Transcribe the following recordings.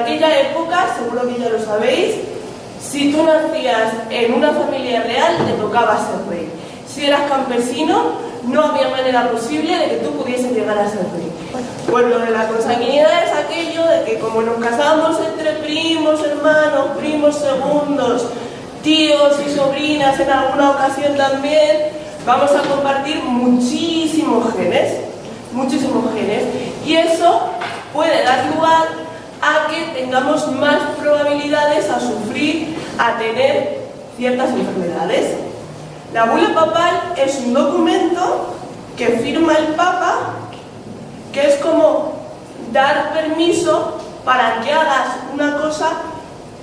aquella época, seguro que ya lo sabéis, si tú nacías en una familia real, te tocaba ser rey. Si eras campesino, no había manera posible de que tú pudieses llegar a ser rey. Pues lo de la consanguinidad es aquello de que como nos casamos entre primos, hermanos, primos segundos, tíos y sobrinas en alguna ocasión también, vamos a compartir muchísimos genes, y eso puede dar lugar a que tengamos más probabilidades a sufrir, a tener ciertas enfermedades. La bula papal es un documento que firma el Papa, que es como dar permiso para que hagas una cosa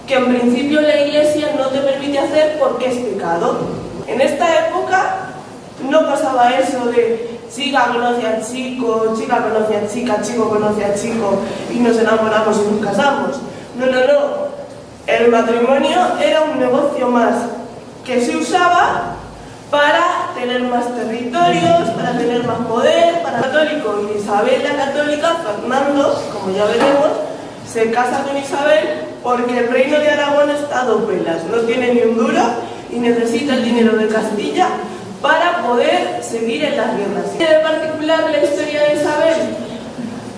que en principio la Iglesia no te permite hacer porque es pecado. En esta época no pasaba eso de chica conoce a chico, chica conoce a chica, chico conoce a chico y nos enamoramos y nos casamos. No. El matrimonio era un negocio más que se usaba para tener más territorios, para tener más poder, para católico. Y Isabel la católica, Fernando, como ya veremos, se casa con Isabel porque el reino de Aragón está a dos pelas, no tiene ni un duro y necesita el dinero de Castilla para poder seguir en las guerras. ¿Qué tiene de particular la historia de Isabel?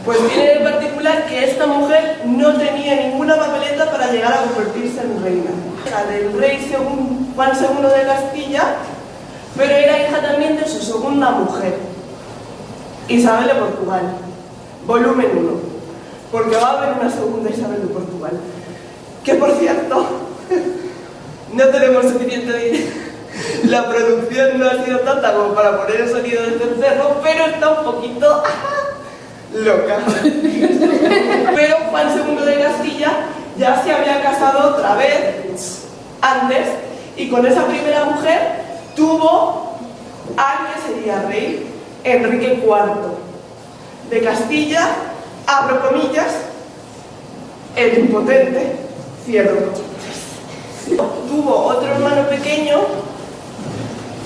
Pues tiene de particular que esta mujer no tenía ninguna papeleta para llegar a convertirse en reina. Hija del rey Juan II de Castilla, pero era hija también de su segunda mujer, Isabel de Portugal, volumen 1, porque va a haber una segunda Isabel de Portugal, que por cierto, no tenemos suficiente dinero. La producción no ha sido tanta como para poner el sonido del cencerro, pero está un poquito loca. Pero Juan II de Castilla ya se había casado otra vez antes y con esa primera mujer tuvo al que sería rey, Enrique IV de Castilla, abro comillas, el impotente, cierro comillas. Tuvo otro hermano pequeño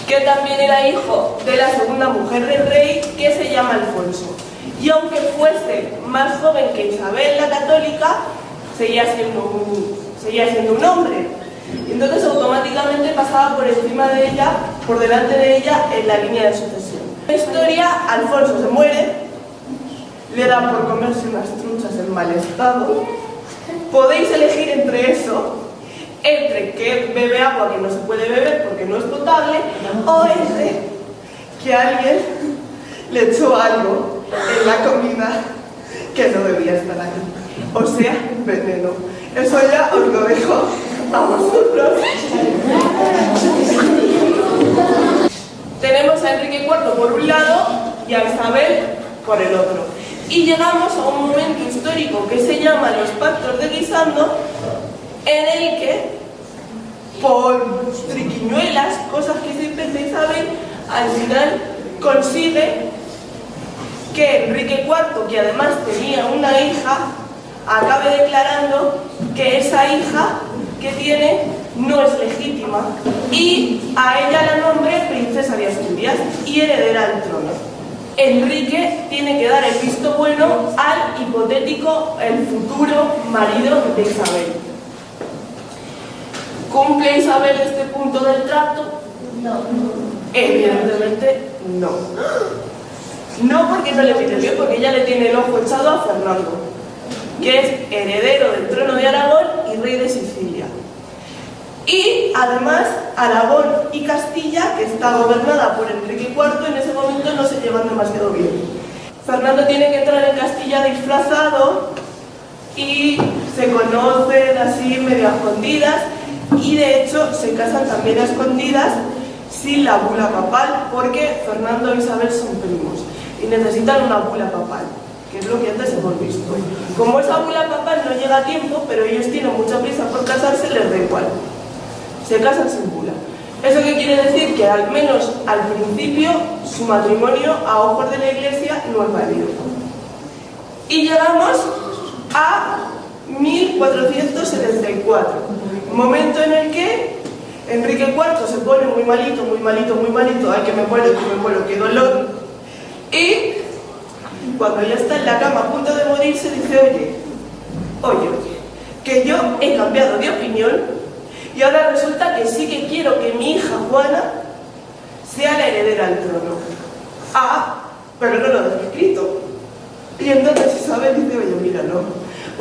que también era hijo de la segunda mujer del rey, que se llama Alfonso. Y aunque fuese más joven que Isabel la católica, seguía siendo un hombre. Y entonces automáticamente pasaba por encima de ella, por delante de ella, en la línea de sucesión. En la historia, Alfonso se muere, le dan por comerse unas truchas en mal estado. Podéis elegir entre eso, entre que bebe agua que no se puede beber porque no es potable, o entre que alguien le echó algo en la comida que no debía estar ahí. O sea, veneno. Eso ya os lo dejo a vosotros. Tenemos a Enrique IV por un lado y a Isabel por el otro. Y llegamos a un momento histórico que se llama los pactos de Guisando, en el que, por triquiñuelas, cosas que se inventa Isabel, al final consigue que Enrique IV, que además tenía una hija, acabe declarando que esa hija que tiene no es legítima y a ella la nombre princesa de Asturias y heredera al trono. Enrique tiene que dar el visto bueno al hipotético, el futuro marido de Isabel. ¿Cumple Isabel este punto del trato? No. Evidentemente no. No porque no le pide bien, porque ella le tiene el ojo echado a Fernando, que es heredero del trono de Aragón y rey de Sicilia. Y además Aragón y Castilla, que está gobernada por Enrique IV, en ese momento no se llevan demasiado bien. Fernando tiene que entrar en Castilla disfrazado y se conocen así medio a escondidas y de hecho se casan también a escondidas sin la bula papal, porque Fernando e Isabel son primos y necesitan una bula papal, que es lo que antes hemos visto. Como esa bula papal no llega a tiempo, pero ellos tienen mucha prisa por casarse, les da igual. Se casan sin bula. ¿Eso qué quiere decir? Que al menos al principio su matrimonio a ojos de la Iglesia no es válido. Y llegamos a 1474, momento en el que Enrique IV se pone muy malito, ay que me muero, qué dolor. Y cuando ya está en la cama a punto de morirse dice, oye, que yo he cambiado de opinión y ahora resulta que sí que quiero que mi hija Juana sea la heredera al trono. Ah, pero no lo he escrito. Y entonces Isabel dice, oye, mira, no,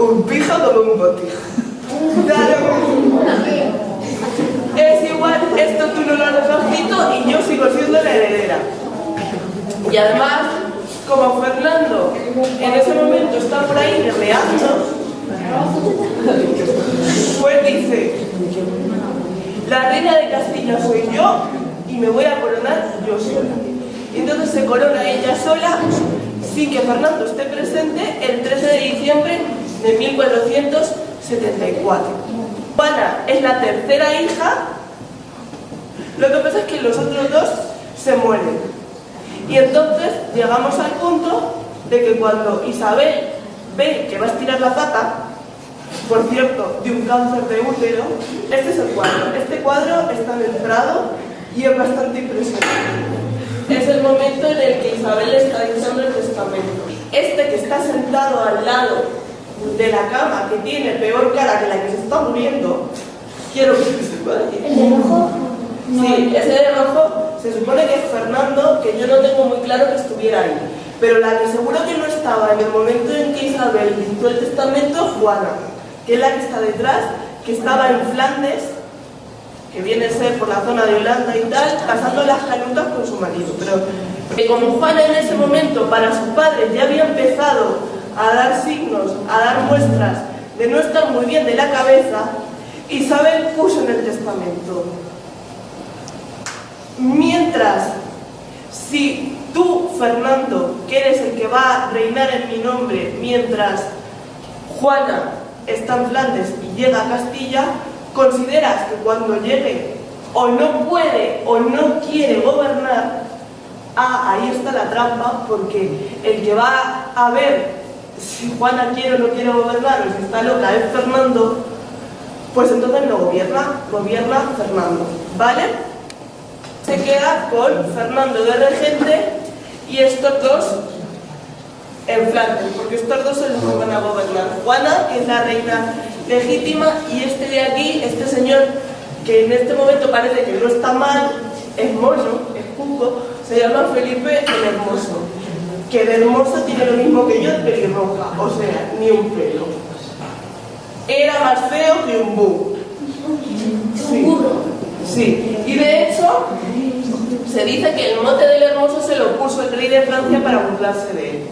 un pija como un botija. Claro, es igual, esto tú no lo has escrito y yo sigo siendo la heredera. Y además, como Fernando en ese momento está por ahí guerreando, pues dice, la reina de Castilla soy yo y me voy a coronar yo sola. Y entonces se corona ella sola sin que Fernando esté presente el 13 de diciembre de 1474. Juana es la tercera hija, lo que pasa es que los otros dos se mueren. Y entonces llegamos al punto de que cuando Isabel ve que va a estirar la pata, por cierto, de un cáncer de útero, este es el cuadro. Este cuadro está en el Prado y es bastante impresionante. Es el momento en el que Isabel está dictando el testamento. Este que está sentado al lado de la cama, que tiene peor cara que la que se está muriendo, quiero que se vaya. ¿El de rojo? Sí, ese de rojo se supone que es Fernando, que yo no tengo muy claro que estuviera ahí. Pero la que seguro que no estaba en el momento en que Isabel dictó el testamento es Juana, que es la que está detrás, que estaba en Flandes, que viene a ser por la zona de Holanda y tal, cazando las canutas con su marido. Pero como Juana en ese momento para sus padres ya había empezado a dar signos, a dar muestras de no estar muy bien de la cabeza, Isabel puso en el testamento: mientras, si tú, Fernando, que eres el que va a reinar en mi nombre, mientras Juana está en Flandes y llega a Castilla, consideras que cuando llegue o no puede o no quiere gobernar, ahí está la trampa, porque el que va a ver si Juana quiere o no quiere gobernar o si está loca es Fernando, pues entonces no gobierna, gobierna Fernando, ¿vale? Se queda con Fernando de regente y estos dos en Flandes, porque estos dos son los que van a gobernar. Juana, que es la reina legítima, y este de aquí, este señor, que en este momento parece que no está mal, es mono, es cuco, se llama Felipe el Hermoso, que de hermoso tiene lo mismo que yo, pelirroja, o sea, ni un pelo. Era más feo que un búho. Sí. Sí, y de hecho, se dice que el mote del Hermoso se lo puso el rey de Francia para burlarse de él.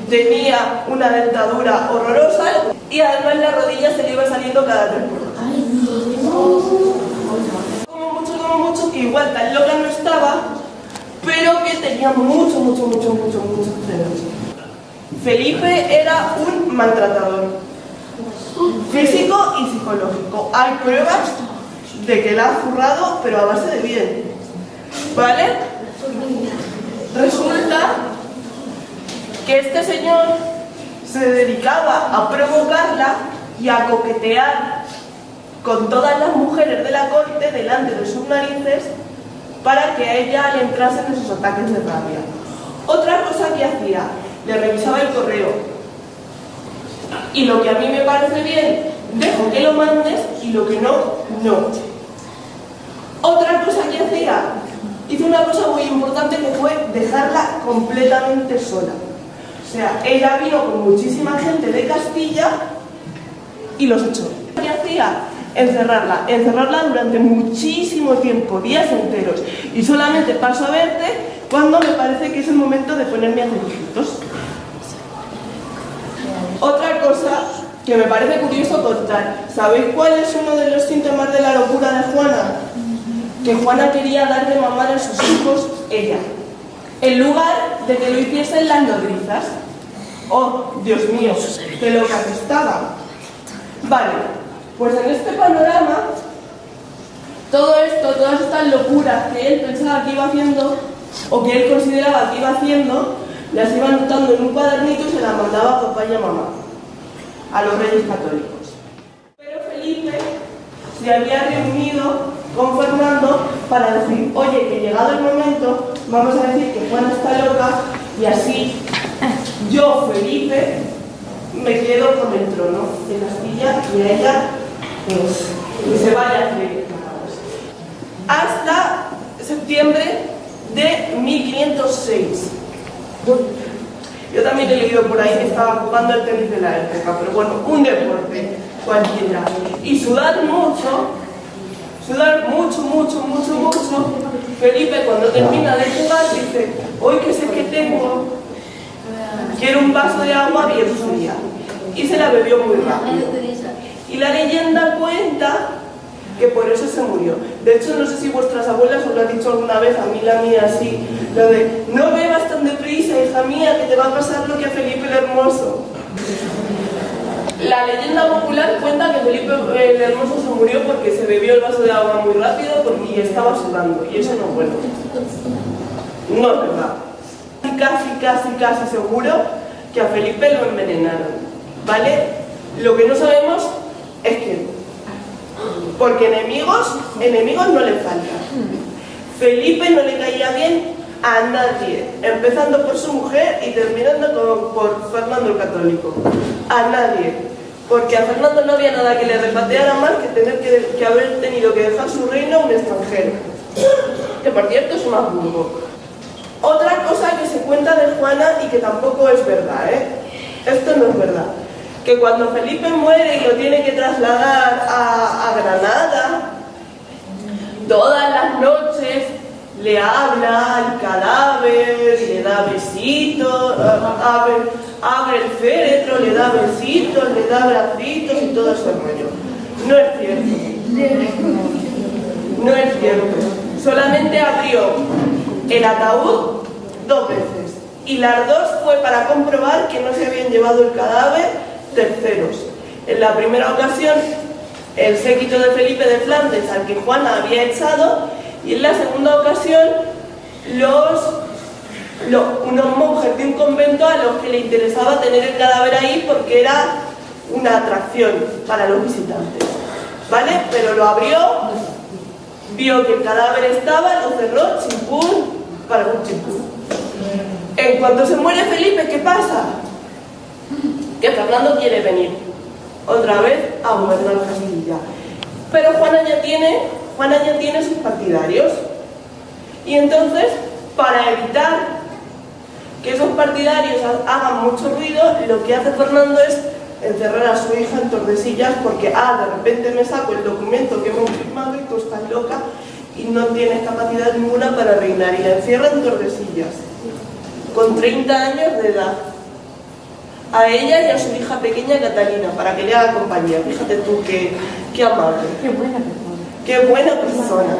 Tenía una dentadura horrorosa y además la rodilla se le iba saliendo cada 3 por 8. Como mucho, que igual tan loca no estaba, pero que tenía muchos celos. Felipe era un maltratador, físico y psicológico. Hay pruebas de que la ha zurrado, pero a base de bien, ¿vale? Resulta que este señor se dedicaba a provocarla y a coquetear con todas las mujeres de la corte delante de sus narices para que a ella le entrasen esos ataques de rabia. Otra cosa que hacía, le revisaba el correo, y lo que a mí me parece bien, dejo que lo mandes, y lo que no, no. Otra cosa que hacía, hizo una cosa muy importante, que fue dejarla completamente sola. O sea, ella vino con muchísima gente de Castilla y los echó. ¿Qué hacía? Encerrarla durante muchísimo tiempo, días enteros. Y solamente paso a verte cuando me parece que es el momento de ponerme a hacer hijitos. Otra cosa que me parece curioso contar. ¿Sabéis cuál es uno de los síntomas de la locura de Juana? Que Juana quería dar de mamar a sus hijos ella, en lugar de que lo hiciesen las nodrizas. Oh, Dios mío, que loca que estaba. Vale, pues en este panorama, todo esto, todas estas locuras que él pensaba que iba haciendo, o que él consideraba que iba haciendo, las iba anotando en un cuadernito y se las mandaba a papá y a mamá, a los reyes católicos. Pero Felipe se había reunido con Fernando para decir: oye, que llegado el momento, vamos a decir que Juana está loca, y así yo, Felipe, me quedo con el trono de Castilla y a ella, pues, que se vaya a hacer. Hasta septiembre de 1506. Yo también he leído por ahí que estaba jugando el tenis de la época, pero bueno, un deporte cualquiera. Y sudar mucho, Felipe cuando termina de jugar dice, hoy que sé que tengo, quiero un vaso de agua bien fría. Y se la bebió muy rápido. Y la leyenda cuenta que por eso se murió. De hecho, no sé si vuestras abuelas os lo han dicho alguna vez, a mí la mía sí, lo de no bebas tan deprisa, hija mía, que te va a pasar lo que a Felipe el Hermoso. La leyenda popular cuenta que Felipe el Hermoso se murió porque se bebió el vaso de agua muy rápido y estaba sudando, y eso no es bueno. No es verdad. Casi seguro que a Felipe lo envenenaron, ¿vale? Lo que no sabemos es quién. Porque enemigos no le faltan. Felipe no le caía bien a nadie, empezando por su mujer y terminando por Fernando el Católico. A nadie. Porque a Fernando no había nada que le repateara más que tener que haber tenido que dejar su reino a un extranjero. Que por cierto es un Habsburgo. Otra cosa que se cuenta de Juana y que tampoco es verdad, esto no es verdad. Que cuando Felipe muere y lo tiene que trasladar a Granada, todas las noches le habla al cadáver, le da besitos, abre el féretro, le da besitos, le da abracitos y todo ese rollo. No es cierto. No es cierto. Solamente abrió el ataúd 2 veces. Y las 2 fue para comprobar que no se habían llevado el cadáver terceros. En la primera ocasión, el séquito de Felipe de Flandes, al que Juana había echado, y en la segunda ocasión, unos monjes de un convento a los que le interesaba tener el cadáver ahí porque era una atracción para los visitantes, ¿vale? Pero lo abrió, vio que el cadáver estaba, lo cerró, chimpún, para un chimpún. En cuanto se muere Felipe, ¿qué pasa? Que Fernando quiere venir otra vez a gobernar Castilla. Pero Juana ya tiene sus partidarios. Y entonces, para evitar que esos partidarios hagan mucho ruido, lo que hace Fernando es encerrar a su hija en Tordesillas porque, de repente me saco el documento que hemos firmado y tú estás loca y no tienes capacidad ninguna para reinar. Y la encierra en Tordesillas, con 30 años de edad. A ella y a su hija pequeña Catalina, para que le haga compañía. Fíjate tú, qué amable. Qué buena persona. Qué buena persona.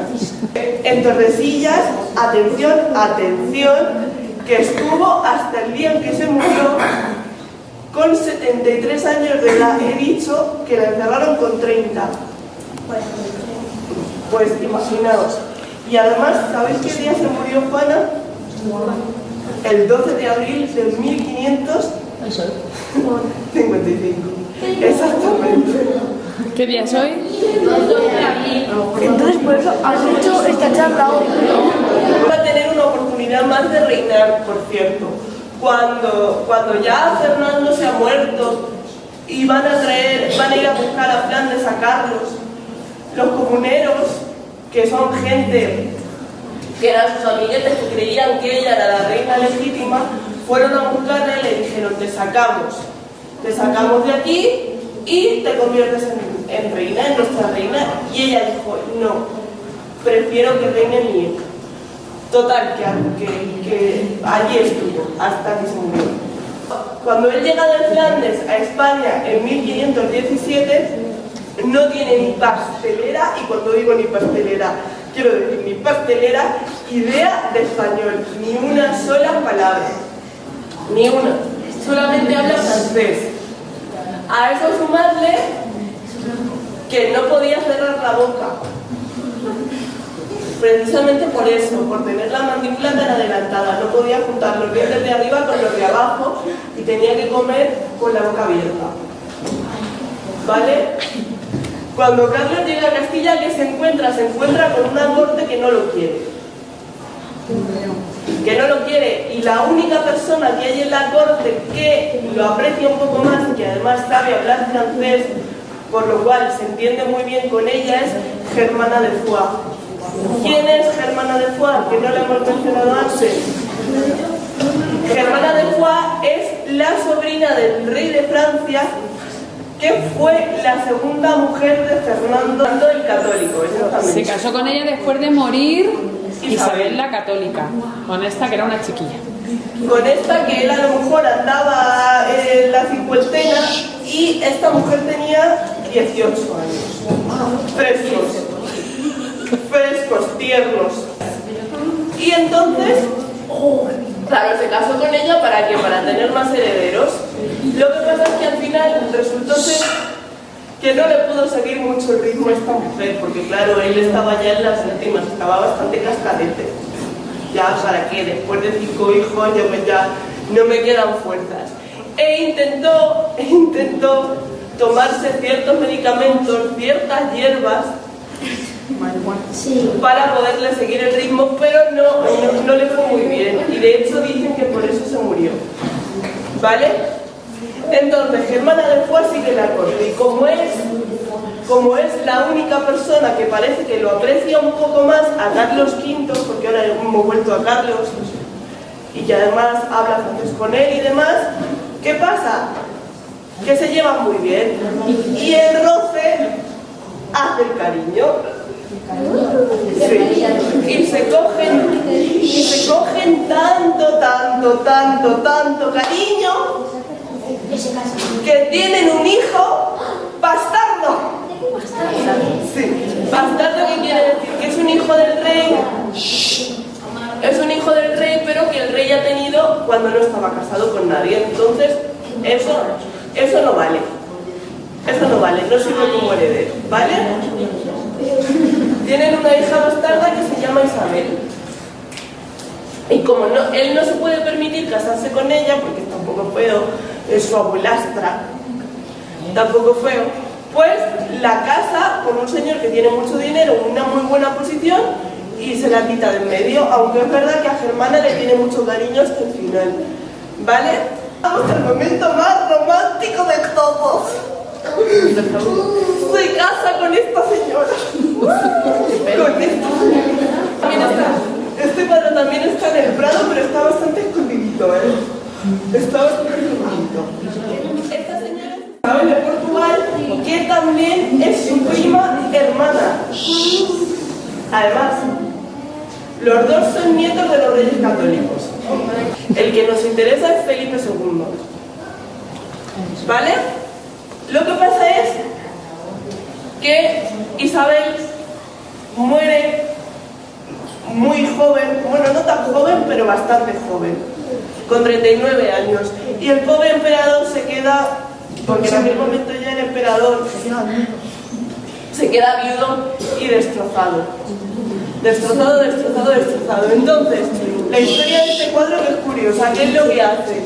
En Tordesillas, atención, que estuvo hasta el día en que se murió con 73 años de edad. He dicho que la encerraron con 30. Pues imaginaos. Y además, ¿sabéis qué día se murió Juana? El 12 de abril de 1555. Exactamente. ¿Qué día es hoy? Entonces, por eso has hecho esta charla hoy. Va a tener una oportunidad más de reinar, por cierto. Cuando ya Fernando se ha muerto y van a ir a buscar a Flandes a Carlos, los comuneros, que son gente que eran sus amiguetes, que creían que ella era la reina legítima, fueron a buscarla y le dijeron, te sacamos de aquí y te conviertes en reina, en nuestra reina. Y ella dijo, no, prefiero que reine mi hijo. Total, que allí estuvo hasta que se murió. Cuando él llega de Flandes a España en 1517, no tiene ni pastelera, y cuando digo ni pastelera, quiero decir ni pastelera, idea de español, ni una sola palabra. Ni una, solamente habla francés. A eso sumarle que no podía cerrar la boca. Precisamente por eso, por tener la mandíbula tan adelantada. No podía juntar los dientes de arriba con los de abajo y tenía que comer con la boca abierta. ¿Vale? Cuando Carlos llega a Castilla, ¿qué se encuentra? Se encuentra con una corte que no lo quiere. que no lo quiere, y la única persona que hay en la corte que lo aprecia un poco más y que además sabe hablar francés, por lo cual se entiende muy bien con ella, es Germana de Foix. ¿Quién es Germana de Foix? Que no la hemos mencionado antes. Germana de Foix es la sobrina del rey de Francia, que fue la segunda mujer de Fernando el Católico. Se casó con ella después de morir Isabel la Católica, con esta que era una chiquilla. Con esta que él a lo mejor andaba en la cincuentena y esta mujer tenía 18 años. Frescos, tiernos. Y entonces, claro, se casó con ella ¿para qué? Para tener más herederos. Lo que pasa es que al final resultó ser que no le pudo seguir mucho el ritmo a esta mujer, porque claro, él estaba ya en las últimas, estaba bastante cascadete. Ya, ¿para qué? Después de 5 hijos ya no me quedan fuerzas. E intentó tomarse ciertos medicamentos, ciertas hierbas, para poderle seguir el ritmo, pero no le fue muy bien. Y de hecho dicen que por eso se murió. ¿Vale? Entonces, Germana de Foix sigue la corte. Y como es la única persona que parece que lo aprecia un poco más a Carlos V, porque ahora hemos vuelto a Carlos, y que además habla francés con él y demás, ¿qué pasa? Que se llevan muy bien. Y el roce hace el cariño. Sí. Y se cogen tanto cariño que tienen un hijo bastardo. Sí. Bastardo, ¿qué quiere decir? Que es un hijo del rey. Es un hijo del rey, pero que el rey ha tenido cuando no estaba casado con nadie. Entonces, eso no vale. Eso no vale, no sirve como heredero, ¿vale? Tienen una hija bastarda que se llama Isabel. Y como él no se puede permitir casarse con ella, porque está un poco feo, es su abuelastra, tampoco feo, pues la casa con un señor que tiene mucho dinero, una muy buena posición, y se la quita de en medio, aunque es verdad que a Germana le tiene mucho cariño hasta el final. ¿Vale? Vamos al momento más romántico de todos. Se casa con esta señora. Con esta señora. Este cuadro también está en el Prado, pero está bastante escondidito, Está bastante escondidito. Esta señora es Isabel de Portugal, que también es su prima hermana. Además, los dos son nietos de los reyes católicos. El que nos interesa es Felipe II. ¿Vale? Lo que pasa es que Isabel muere muy joven, bueno, no tan joven, pero bastante joven, con 39 años. Y el pobre emperador se queda, porque en aquel momento ya el emperador se queda viudo y destrozado. Destrozado. Entonces, la historia de este cuadro que es curiosa, ¿qué es lo que hace?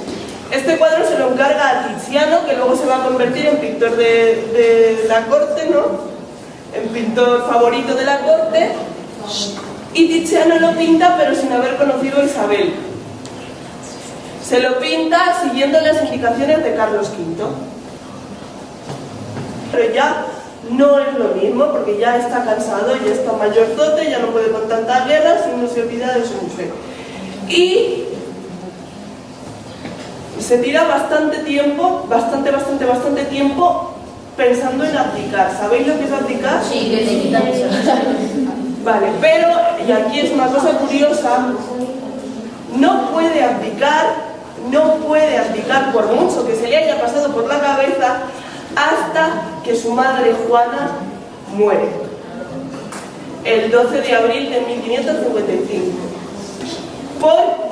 Este cuadro se lo encarga a Tiziano, que luego se va a convertir en pintor de la corte, ¿no? En pintor favorito de la corte. Y Tiziano lo pinta, pero sin haber conocido a Isabel. Se lo pinta siguiendo las indicaciones de Carlos V. Pero ya no es lo mismo, porque ya está cansado, ya está mayorzote, ya no puede con tantas guerras y no se olvida de su mujer. Y se tira bastante tiempo, bastante tiempo pensando en abdicar. ¿Sabéis lo que es abdicar? Sí, que te quitan eso. Vale, pero, y aquí es una cosa curiosa, no puede abdicar por mucho que se le haya pasado por la cabeza, hasta que su madre Juana muere, el 12 de abril de 1555.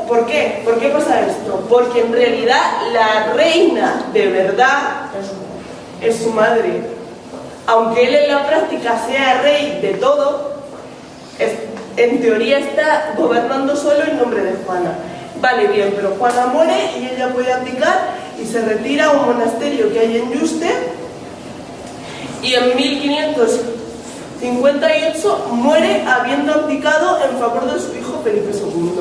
¿Por qué? ¿Por qué pasa esto? Porque en realidad la reina de verdad es su madre. Aunque él en la práctica sea rey de todo, en teoría está gobernando solo en nombre de Juana. Vale, bien, pero Juana muere y ella puede abdicar y se retira a un monasterio que hay en Yuste, y en 1558 muere habiendo abdicado en favor de su hijo Felipe II.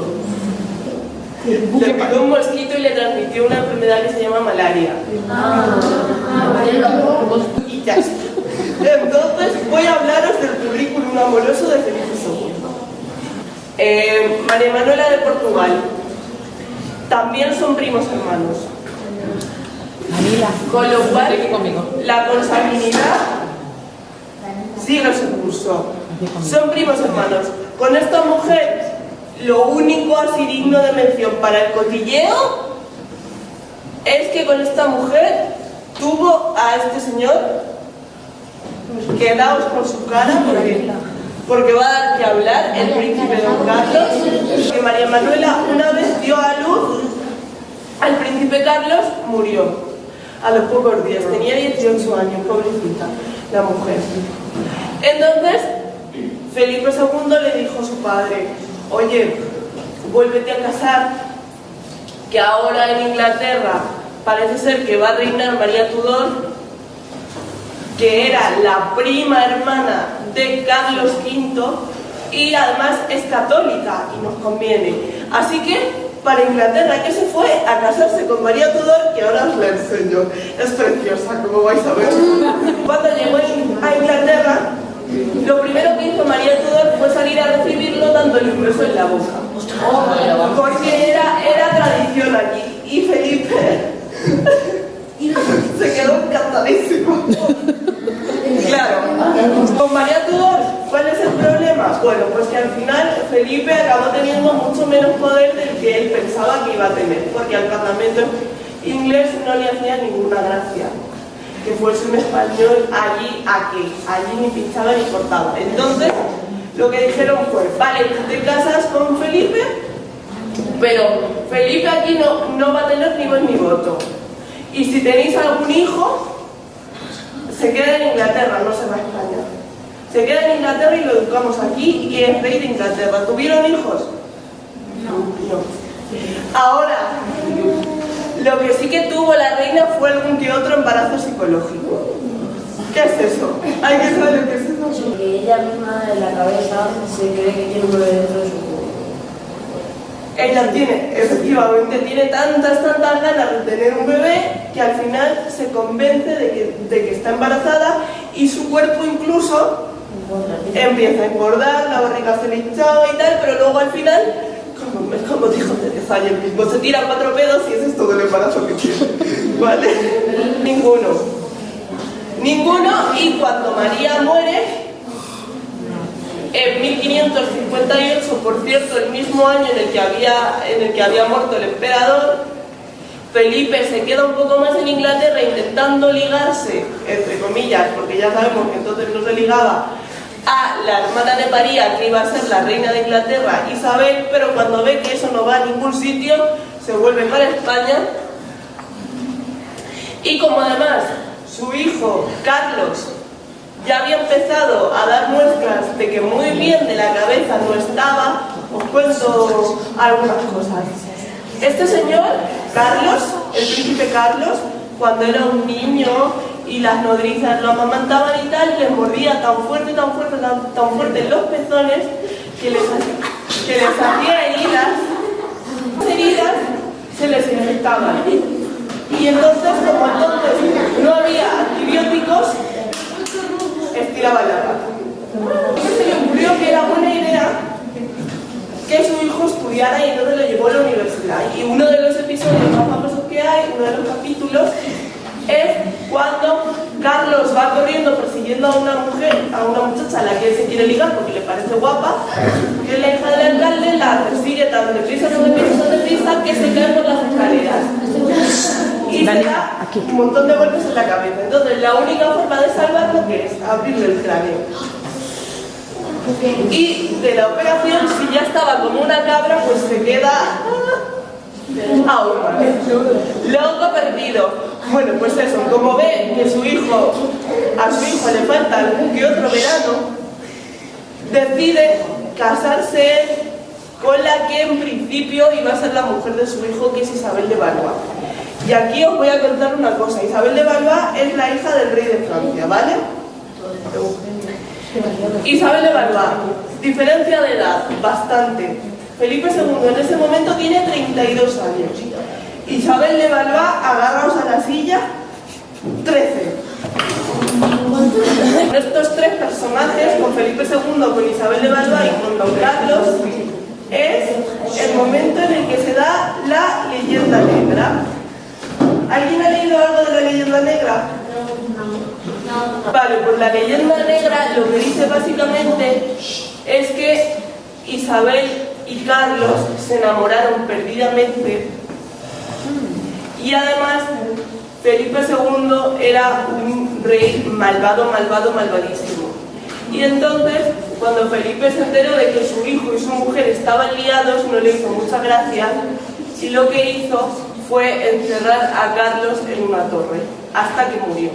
Le picó un mosquito y le transmitió una enfermedad que se llama malaria. Y ya está. Entonces voy a hablaros del currículum amoroso de Felipe II. María Manuela de Portugal. También son primos hermanos. Con lo cual, la consanguinidad sigue su curso. Son primos hermanos. Con esta mujer, lo único así digno de mención para el cotilleo es que con esta mujer tuvo a este señor, quedaos con su cara porque va a dar que hablar, el príncipe Don Carlos, que María Manuela una vez dio a luz al príncipe Carlos, murió a los pocos días, tenía 18 años, pobrecita la mujer. Entonces Felipe II le dijo a su padre: oye, vuélvete a casar, que ahora en Inglaterra parece ser que va a reinar María Tudor, que era la prima hermana de Carlos V y además es católica y nos conviene. Así que para Inglaterra, que se fue a casarse con María Tudor, que ahora os la enseño, es preciosa, como vais a ver. Cuando llegó a Inglaterra, lo primero que hizo María Tudor fue salir a recibirlo dándole un beso en la boca, porque era tradición allí, y Felipe se quedó encantadísimo. Claro, con María Tudor, ¿cuál es el problema? Bueno, pues que al final Felipe acabó teniendo mucho menos poder del que él pensaba que iba a tener, porque al Parlamento inglés no le hacía ninguna gracia que fuese un español allí ni pinchaba ni cortaba. Entonces, lo que dijeron fue: vale, tú te casas con Felipe, pero Felipe aquí no va a tener ni voz ni voto. Y si tenéis algún hijo, se queda en Inglaterra, no se va a España. Se queda en Inglaterra y lo educamos aquí y es rey de Inglaterra. ¿Tuvieron hijos? No. Ahora, lo que sí que tuvo la reina fue algún que otro embarazo psicológico. ¿Qué es eso? Hay que saber lo que es eso. Que ella misma en la cabeza se cree que tiene un bebé dentro de su cuerpo. Ella efectivamente tiene tantas ganas de tener un bebé que al final se convence de que está embarazada y su cuerpo incluso empieza a engordar, la barriga se le hinchaba y tal, pero luego al final, como dijo Teresa ayer mismo, se tira 4 pedos y ese es todo el embarazo que tiene. ¿Vale? Ninguno, y cuando María muere, en 1558, por cierto, el mismo año en el que había muerto el emperador, Felipe se queda un poco más en Inglaterra intentando ligarse, entre comillas, porque ya sabemos que entonces no se ligaba, a la hermana de María, que iba a ser la reina de Inglaterra, Isabel, pero cuando ve que eso no va a ningún sitio, se vuelve para España. Y como además su hijo, Carlos, ya había empezado a dar muestras de que muy bien de la cabeza no estaba, os cuento algunas cosas. Este señor, Carlos, el príncipe Carlos, cuando era un niño y las nodrizas lo amamantaban y tal, les mordía tan fuerte en los pezones que les hacía heridas. Las heridas se les infectaban. Y entonces, como entonces no había antibióticos, estiraban la pata. Entonces se le ocurrió que era buena idea que su hijo estudiara y entonces lo llevó a la universidad. Y uno de los episodios más famosos que hay, uno de los capítulos, es cuando Carlos va corriendo persiguiendo a una muchacha a la que él se quiere ligar porque le parece guapa, que es la hija del alcalde, la persigue tan deprisa que se cae por las escaleras. Y se da un montón de golpes en la cabeza. Entonces la única forma de salvarlo que es abrirle el cráneo. Y de la operación, si ya estaba como una cabra, pues se queda aún más loco, perdido. Bueno, pues eso, como ve que a su hijo le falta algún que otro verano, decide casarse con la que en principio iba a ser la mujer de su hijo, que es Isabel de Valois. Y aquí os voy a contar una cosa. Isabel de Valois es la hija del rey de Francia, ¿vale? Isabel de Valois, diferencia de edad, bastante. Felipe II en ese momento tiene 30 32 años. Isabel de Valois, agarraos a la silla, 13. Estos tres personajes, con Felipe II, con Isabel de Valois y con Don Carlos, es el momento en el que se da la leyenda negra. ¿Alguien ha leído algo de la leyenda negra? Vale, pues la leyenda negra lo que dice básicamente es que Isabel y Carlos se enamoraron perdidamente y además Felipe II era un rey malvado, malvadísimo. Y entonces, cuando Felipe se enteró de que su hijo y su mujer estaban liados, no le hizo mucha gracia y lo que hizo fue encerrar a Carlos en una torre hasta que murió.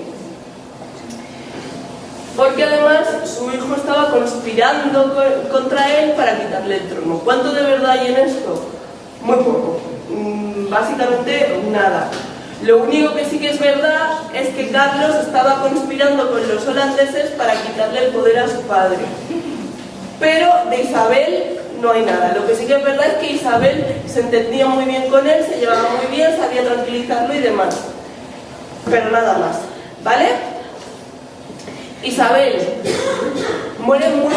Porque además su hijo estaba conspirando contra él para quitarle el trono. ¿Cuánto de verdad hay en esto? Muy poco. Básicamente nada. Lo único que sí que es verdad es que Carlos estaba conspirando con los holandeses para quitarle el poder a su padre. Pero de Isabel no hay nada. Lo que sí que es verdad es que Isabel se entendía muy bien con él, se llevaba muy bien, sabía tranquilizarlo y demás. Pero nada más, ¿vale? Isabel muere muy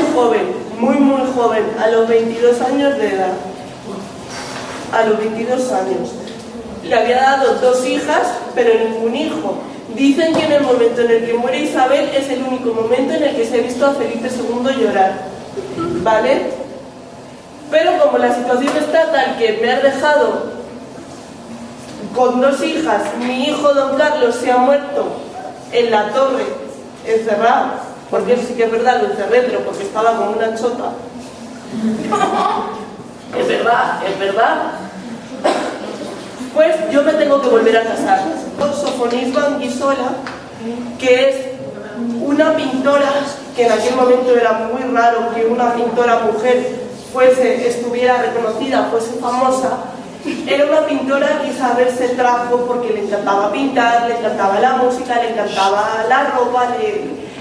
joven, a los 22 años de edad. A los 22 años. Le había dado 2 hijas, pero ningún hijo. Dicen que en el momento en el que muere Isabel es el único momento en el que se ha visto a Felipe II llorar. ¿Vale? Pero como la situación está tal que me has dejado con 2 hijas, mi hijo Don Carlos se ha muerto en la torre, encerrado, porque eso sí que es verdad, lo encerré, pero porque estaba como una chota. Es verdad. Pues yo me tengo que volver a casar. Sofonisba Anguissola, que es una pintora que en aquel momento era muy raro que una pintora mujer estuviera reconocida, fuese famosa. Era una pintora que Isabel se trajo porque le encantaba pintar, le encantaba la música, le encantaba la ropa,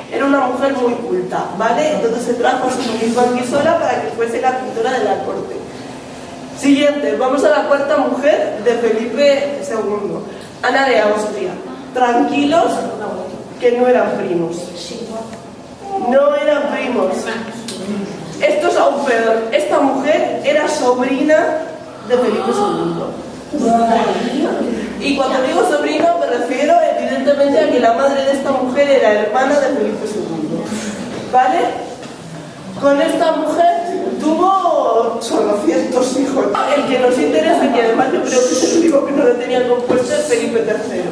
era una mujer muy culta, ¿vale? Entonces se trajo a Sofonisba Anguissola para que fuese la pintora de la corte. Siguiente, vamos a la cuarta mujer de Felipe II, Ana de Austria. Tranquilos, que no eran primos. No eran primos. Esto es aún peor. Esta mujer era sobrina de Felipe II. Y cuando digo sobrino me refiero evidentemente a que la madre de esta mujer era hermana de Felipe II. ¿Vale? Con esta mujer tuvo 800 hijos. El que nos interesa, que además yo creo que es el único que no lo tenía compuesto, es Felipe III.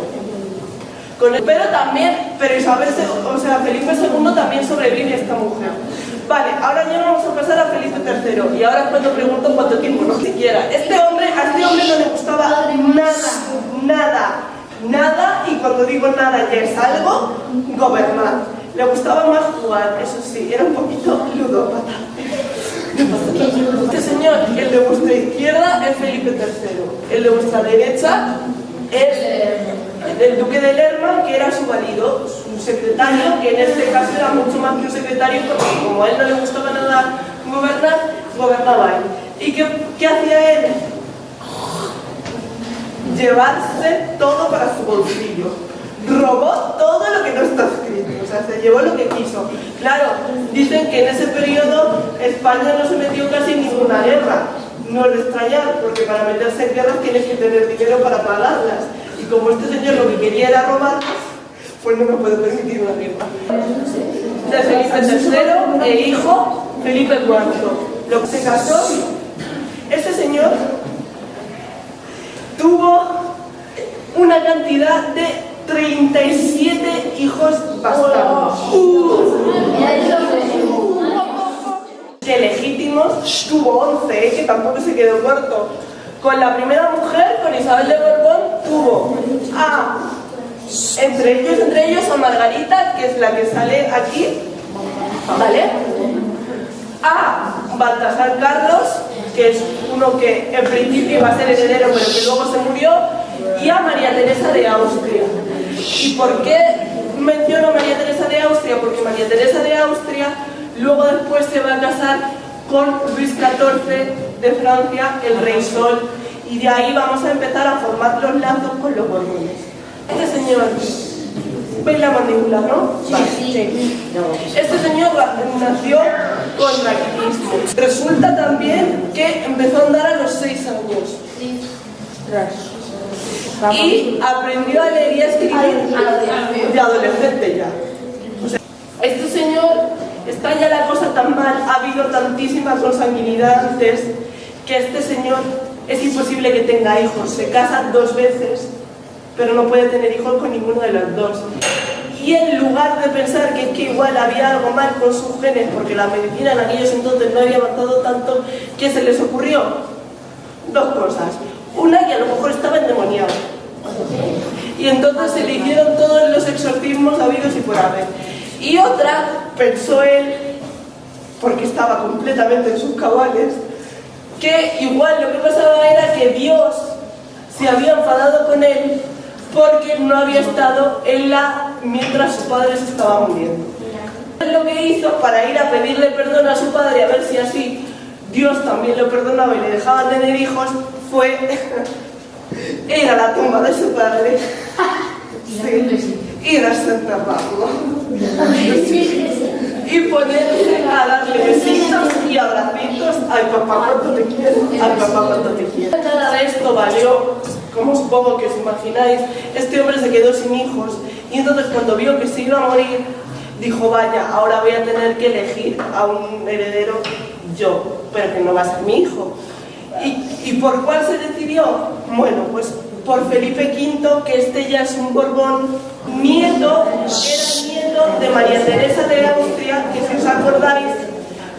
Pero Isabel, Felipe II también sobrevive a esta mujer. Vale, ahora ya vamos a pasar a Felipe III. Y ahora es cuando pregunto cuánto tiempo, no siquiera. A este hombre no le gustaba nada, y cuando digo nada ya es algo, gobernar. Le gustaba más jugar, eso sí, era un poquito ludópata. Este señor, el de vuestra izquierda, es Felipe III. El de vuestra derecha es el duque de Lerma, que era su marido, su secretario, que en este caso era mucho más que un secretario, porque como a él no le gustaba nada gobernar, gobernaba él. ¿Y qué hacía él? Llevarse todo para su bolsillo. Robó todo lo que no está escrito, o sea, se llevó lo que quiso. Claro, dicen que en ese periodo España no se metió casi en ninguna guerra. No es de extrañar, porque para meterse en guerras tienes que tener dinero para pagarlas. Y como este señor lo que quería era robarlas, pues no me puede permitir una guerra. De Felipe III e hijo Felipe IV. Lo que se casó, este señor tuvo una cantidad de 37 hijos bastardos. Que legítimos tuvo 11, que tampoco se quedó corto. Con la primera mujer, con Isabel de Borbón, tuvo entre ellos a Margarita, que es la que sale aquí, ¿vale? A Baltasar Carlos, que es uno que en principio iba a ser heredero, pero que luego se murió, y a María Teresa de Austria. ¿Y por qué menciono a María Teresa de Austria? Porque María Teresa de Austria luego después se va a casar con Luis XIV de Francia, el Rey Sol, Y de ahí vamos a empezar a formar los lazos con los Borbones. Este señor, ¿veis la mandíbula, no? Sí. Este señor nació con raquitismo. Resulta también que empezó a andar a los 6 años. Y aprendió a leer y a escribir de adolescente ya. O sea, este señor, está ya la cosa tan mal, ha habido tantísima consanguinidad antes, que este señor es imposible que tenga hijos. Se casa 2 veces, pero no puede tener hijos con ninguno de los dos. Y en lugar de pensar que es que igual había algo mal con sus genes, porque la medicina en aquellos entonces no había avanzado tanto, ¿qué se les ocurrió? 2 cosas. Una, que a lo mejor estaba endemoniado. Y entonces se le hicieron todos los exorcismos habidos y por haber. Y otra, pensó él, porque estaba completamente en sus cabales, que igual lo que pasaba era que Dios se había enfadado con él porque no había estado mientras su padre se estaba muriendo. Lo que hizo para ir a pedirle perdón a su padre, a ver si así Dios también lo perdonaba y le dejaba tener hijos, fue ir a la tumba de su padre, ir a enterrarlo y ponerse a darle besitos y abracitos. Ay papá, cuánto te quiero, ay papá, cuánto te quiero. Nada de esto valió, como supongo que os imagináis, este hombre se quedó sin hijos y entonces cuando vio que se iba a morir, dijo, vaya, ahora voy a tener que elegir a un heredero yo, pero que no va a ser mi hijo. ¿Y por cuál se decidió? Bueno, pues por Felipe V, que este ya es un Borbón, era nieto de María Teresa de Austria, que si os acordáis,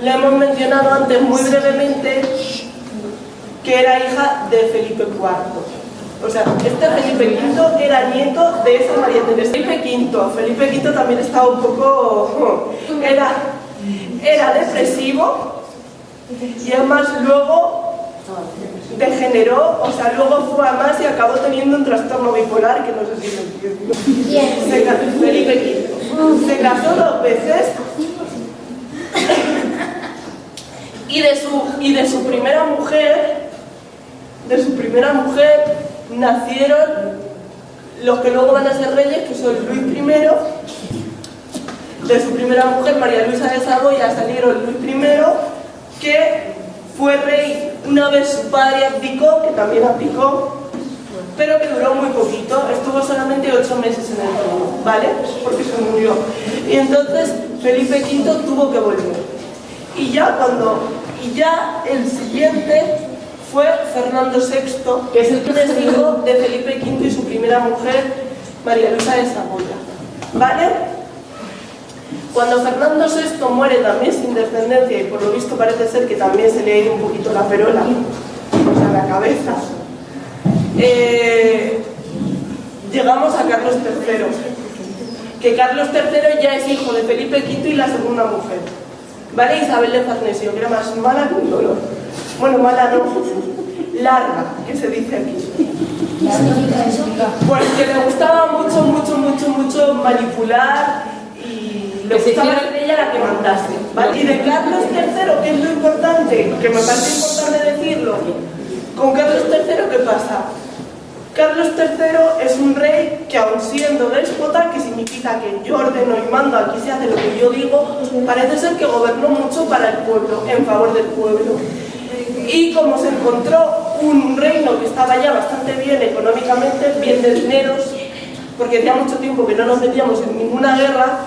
la hemos mencionado antes muy brevemente, que era hija de Felipe IV. O sea, este Felipe V era nieto de esa María Teresa. Felipe V también estaba un poco... Era depresivo y además luego degeneró, o sea, luego fue a más y acabó teniendo un trastorno bipolar que no sé si lo entiendo. Felipe V se casó 2 veces y de su primera mujer nacieron los que luego van a ser reyes, que son Luis I. De su primera mujer, María Luisa de Saboya, salieron Luis I, que fue rey una vez su padre abdicó, que también abdicó, pero que duró muy poquito, estuvo solamente 8 meses en el trono, ¿vale? Porque se murió. Y entonces Felipe V tuvo que volver. Y ya el siguiente fue Fernando VI, que es el primer hijo de Felipe V y su primera mujer, María Luisa de Saboya, ¿vale? Cuando Fernando VI muere también sin descendencia, y por lo visto parece ser que también se le ha ido un poquito la perola, o sea, la cabeza, llegamos a Carlos III, que Carlos III ya es hijo de Felipe V y la segunda mujer, ¿vale? Isabel de Farnesio, que era más mala que un dolor. Bueno, mala no, larga, que se dice aquí. Pues que le gustaba mucho manipular y le gustaba ser ella la que mandase, ¿vale? Y de Carlos III, que es lo importante, que me parece importante decirlo, con Carlos III, ¿qué pasa? Carlos III es un rey que, aun siendo déspota, que significa que yo ordeno y mando, aquí se hace lo que yo digo, parece ser que gobernó mucho para el pueblo, en favor del pueblo. Y como se encontró un reino que estaba ya bastante bien económicamente, bien de dineros, porque hacía mucho tiempo que no nos metíamos en ninguna guerra,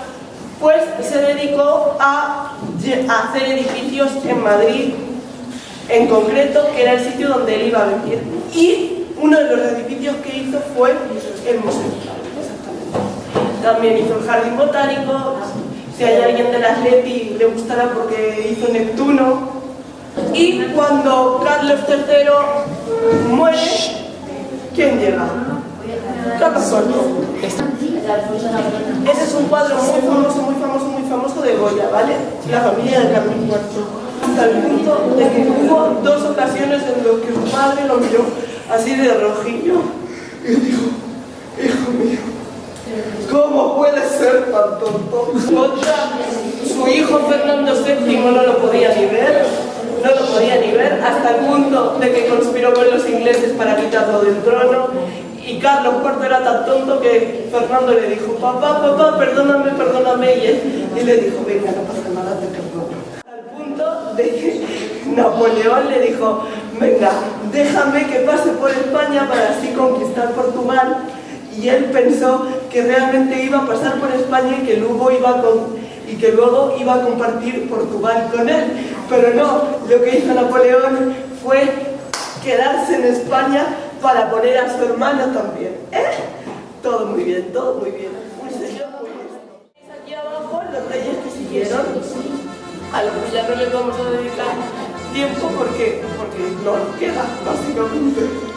pues se dedicó a hacer edificios en Madrid, en concreto, que era el sitio donde él iba a vivir. Y uno de los edificios que hizo fue el Museo. También hizo el Jardín Botánico, si hay alguien de las Leti le gustará porque hizo Neptuno. Y cuando Carlos III muere, ¿quién llega? Carlos IV. Ese es un cuadro muy famoso de Goya, ¿vale? La familia de Carlos IV. Hasta el punto de que hubo 2 ocasiones en las que su padre lo miró así de rojillo y dijo, hijo mío, ¿cómo puede ser tan tonto? Otra, su hijo Fernando VII no lo podía ni ver, no lo podía ni ver, hasta el punto de que conspiró con los ingleses para quitarlo del trono. Y Carlos IV era tan tonto que Fernando le dijo, papá, perdóname, perdóname. Y él le dijo, venga, no pasa nada, te perdono. Al punto de que Napoleón le dijo, venga, déjame que pase por España para así conquistar Portugal. Y él pensó que realmente iba a pasar por España y que luego iba a compartir Portugal con él. Pero no, lo que hizo Napoleón fue quedarse en España para poner a su hermano también. Todo muy bien, todo muy bien. Un señor muy bien. Aquí abajo los reyes que siguieron, a los que ya no les vamos a dedicar tiempo porque no nos queda, básicamente.